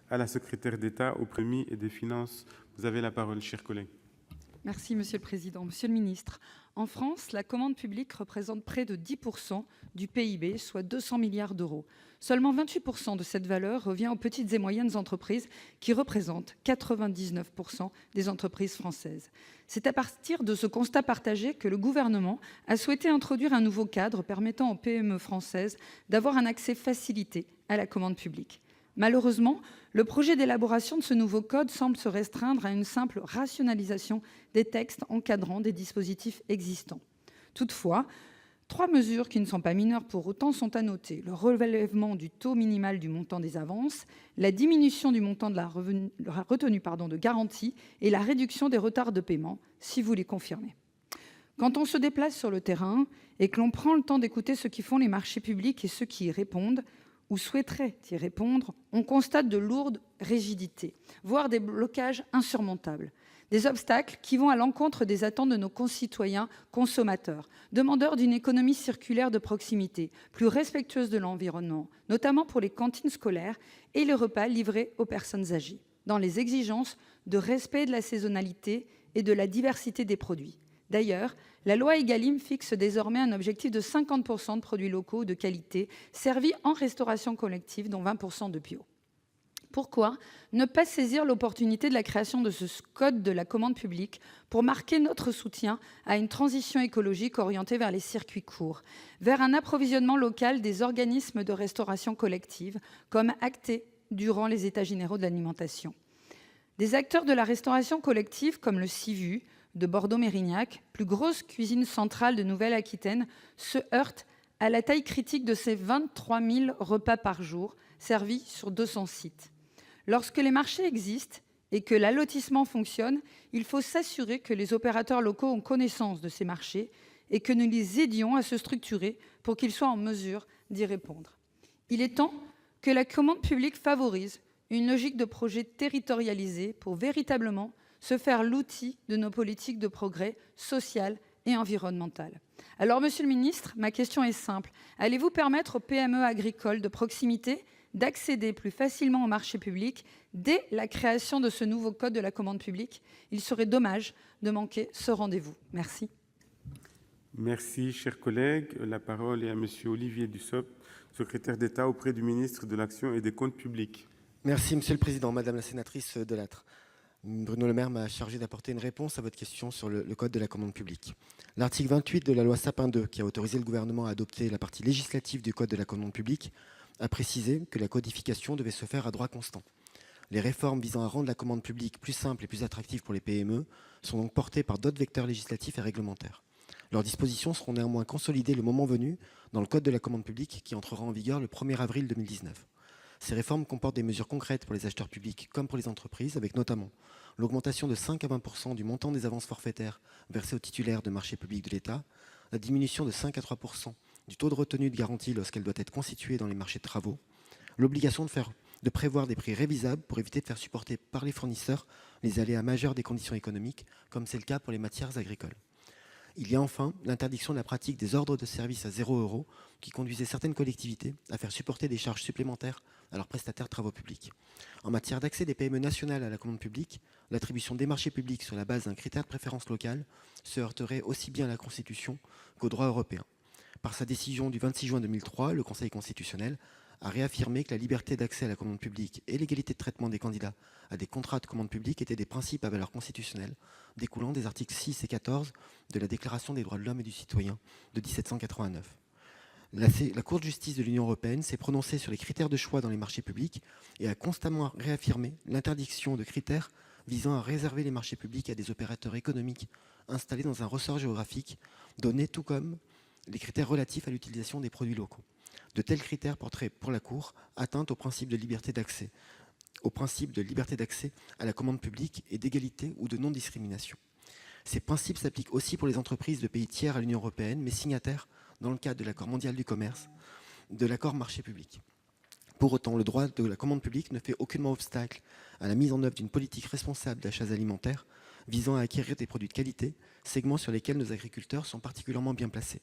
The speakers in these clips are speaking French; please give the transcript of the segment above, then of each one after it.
à la secrétaire d'État auprès de l'économie et des finances. Vous avez la parole, cher collègue. Merci, Monsieur le Président. Monsieur le ministre, en France, la commande publique représente près de 10% du PIB, soit 200 milliards d'euros. Seulement 28% de cette valeur revient aux petites et moyennes entreprises, qui représentent 99% des entreprises françaises. C'est à partir de ce constat partagé que le gouvernement a souhaité introduire un nouveau cadre permettant aux PME françaises d'avoir un accès facilité à la commande publique. Malheureusement, le projet d'élaboration de ce nouveau code semble se restreindre à une simple rationalisation des textes encadrant des dispositifs existants. Toutefois, 3 mesures qui ne sont pas mineures pour autant sont à noter: le relèvement du taux minimal du montant des avances, la diminution du montant de la retenue de garantie et la réduction des retards de paiement, si vous les confirmez. Quand on se déplace sur le terrain et que l'on prend le temps d'écouter ceux qui font les marchés publics et ceux qui y répondent, ou souhaiteraient y répondre, on constate de lourdes rigidités, voire des blocages insurmontables, des obstacles qui vont à l'encontre des attentes de nos concitoyens consommateurs, demandeurs d'une économie circulaire de proximité, plus respectueuse de l'environnement, notamment pour les cantines scolaires et les repas livrés aux personnes âgées, dans les exigences de respect de la saisonnalité et de la diversité des produits. D'ailleurs, la loi Égalim fixe désormais un objectif de 50% de produits locaux de qualité servis en restauration collective, dont 20% de bio. Pourquoi ne pas saisir l'opportunité de la création de ce code de la commande publique pour marquer notre soutien à une transition écologique orientée vers les circuits courts, vers un approvisionnement local des organismes de restauration collective, comme acté durant les États généraux de l'alimentation? Des acteurs de la restauration collective, comme le CIVU, de Bordeaux-Mérignac, plus grosse cuisine centrale de Nouvelle-Aquitaine, se heurte à la taille critique de ses 23 000 repas par jour, servis sur 200 sites. Lorsque les marchés existent et que l'allotissement fonctionne, il faut s'assurer que les opérateurs locaux ont connaissance de ces marchés et que nous les aidions à se structurer pour qu'ils soient en mesure d'y répondre. Il est temps que la commande publique favorise une logique de projet territorialisé pour véritablement se faire l'outil de nos politiques de progrès social et environnemental. Alors, Monsieur le Ministre, ma question est simple. Allez-vous permettre aux PME agricoles de proximité d'accéder plus facilement au marché public dès la création de ce nouveau code de la commande publique? Il serait dommage de manquer ce rendez-vous. Merci. Merci, cher collègue. La parole est à Monsieur Olivier Dussopt, secrétaire d'État auprès du ministre de l'Action et des Comptes publics. Merci, Monsieur le Président. Madame la sénatrice Delattre, Bruno Le Maire m'a chargé d'apporter une réponse à votre question sur le code de la commande publique. L'article 28 de la loi Sapin II, qui a autorisé le gouvernement à adopter la partie législative du code de la commande publique, a précisé que la codification devait se faire à droit constant. Les réformes visant à rendre la commande publique plus simple et plus attractive pour les PME sont donc portées par d'autres vecteurs législatifs et réglementaires. Leurs dispositions seront néanmoins consolidées le moment venu dans le code de la commande publique qui entrera en vigueur le 1er avril 2019. Ces réformes comportent des mesures concrètes pour les acheteurs publics comme pour les entreprises, avec notamment l'augmentation de 5 à 20% du montant des avances forfaitaires versées aux titulaires de marchés publics de l'État, la diminution de 5 à 3% du taux de retenue de garantie lorsqu'elle doit être constituée dans les marchés de travaux, l'obligation de prévoir des prix révisables pour éviter de faire supporter par les fournisseurs les aléas majeurs des conditions économiques, comme c'est le cas pour les matières agricoles. Il y a enfin l'interdiction de la pratique des ordres de service à 0 € qui conduisait certaines collectivités à faire supporter des charges supplémentaires à leurs prestataires de travaux publics. En matière d'accès des PME nationales à la commande publique, l'attribution des marchés publics sur la base d'un critère de préférence locale se heurterait aussi bien à la Constitution qu'au droit européen. Par sa décision du 26 juin 2003, le Conseil constitutionnel a réaffirmé que la liberté d'accès à la commande publique et l'égalité de traitement des candidats à des contrats de commande publique étaient des principes à valeur constitutionnelle découlant des articles 6 et 14 de la Déclaration des droits de l'homme et du citoyen de 1789. La Cour de justice de l'Union européenne s'est prononcée sur les critères de choix dans les marchés publics et a constamment réaffirmé l'interdiction de critères visant à réserver les marchés publics à des opérateurs économiques installés dans un ressort géographique donné, tout comme les critères relatifs à l'utilisation des produits locaux. De tels critères porteraient pour la Cour atteinte au principe de liberté d'accès, à la commande publique et d'égalité ou de non-discrimination. Ces principes s'appliquent aussi pour les entreprises de pays tiers à l'Union européenne, mais signataires, dans le cadre de l'accord mondial du commerce, de l'accord marché public. Pour autant, le droit de la commande publique ne fait aucunement obstacle à la mise en œuvre d'une politique responsable d'achats alimentaires visant à acquérir des produits de qualité, segments sur lesquels nos agriculteurs sont particulièrement bien placés.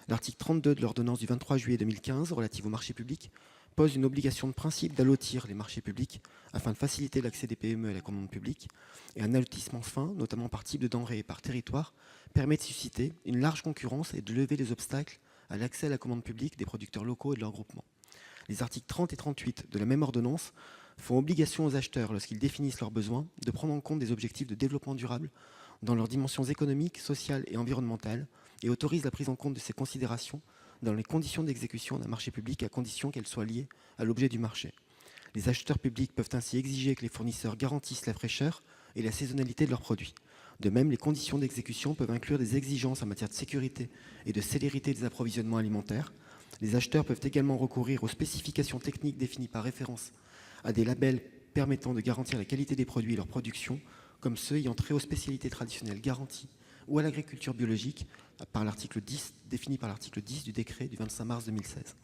L'article 32 de l'ordonnance du 23 juillet 2015 relative au marché public pose une obligation de principe d'allotir les marchés publics afin de faciliter l'accès des PME à la commande publique. Et un allotissement fin, notamment par type de denrée et par territoire, permet de susciter une large concurrence et de lever les obstacles à l'accès à la commande publique des producteurs locaux et de leurs groupements. Les articles 30 et 38 de la même ordonnance font obligation aux acheteurs, lorsqu'ils définissent leurs besoins, de prendre en compte des objectifs de développement durable dans leurs dimensions économiques, sociales et environnementales, et autorisent la prise en compte de ces considérations dans les conditions d'exécution d'un marché public, à condition qu'elles soient liées à l'objet du marché. Les acheteurs publics peuvent ainsi exiger que les fournisseurs garantissent la fraîcheur et la saisonnalité de leurs produits. De même, les conditions d'exécution peuvent inclure des exigences en matière de sécurité et de célérité des approvisionnements alimentaires. Les acheteurs peuvent également recourir aux spécifications techniques définies par référence à des labels permettant de garantir la qualité des produits et leur production, comme ceux ayant trait aux spécialités traditionnelles garanties ou à l'agriculture biologique, défini par l'article 10 du décret du 25 mars 2016.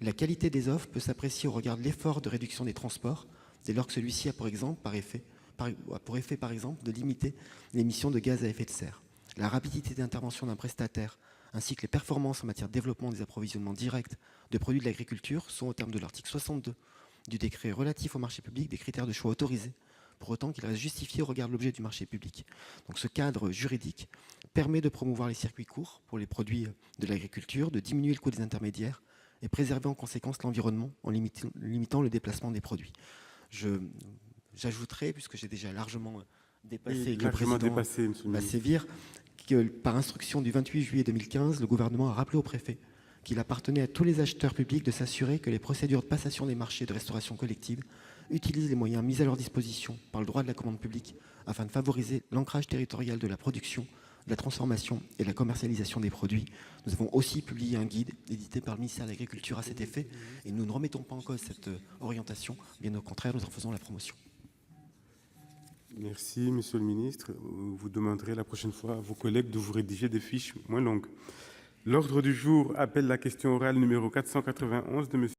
La qualité des offres peut s'apprécier au regard de l'effort de réduction des transports, dès lors que celui-ci a pour effet, par exemple, de limiter l'émission de gaz à effet de serre. La rapidité d'intervention d'un prestataire, ainsi que les performances en matière de développement des approvisionnements directs de produits de l'agriculture sont, au terme de l'article 62 du décret relatif au marché public, des critères de choix autorisés, pour autant qu'il reste justifié au regard de l'objet du marché public. Donc ce cadre juridique permet de promouvoir les circuits courts pour les produits de l'agriculture, de diminuer le coût des intermédiaires et préserver en conséquence l'environnement en limitant le déplacement des produits. J'ajouterai, puisque j'ai déjà largement dépassé, Oui, largement dépassé, monsieur le va ministre. sévir, que par instruction du 28 juillet 2015, le gouvernement a rappelé au préfet qu'il appartenait à tous les acheteurs publics de s'assurer que les procédures de passation des marchés de restauration collective utilisent les moyens mis à leur disposition par le droit de la commande publique afin de favoriser l'ancrage territorial de la production, de la transformation et de la commercialisation des produits. Nous avons aussi publié un guide édité par le ministère de l'Agriculture à cet effet et nous ne remettons pas en cause cette orientation, bien au contraire, nous en faisons la promotion. Merci, monsieur le ministre. Vous demanderez la prochaine fois à vos collègues de vous rédiger des fiches moins longues. L'ordre du jour appelle la question orale numéro 491 de monsieur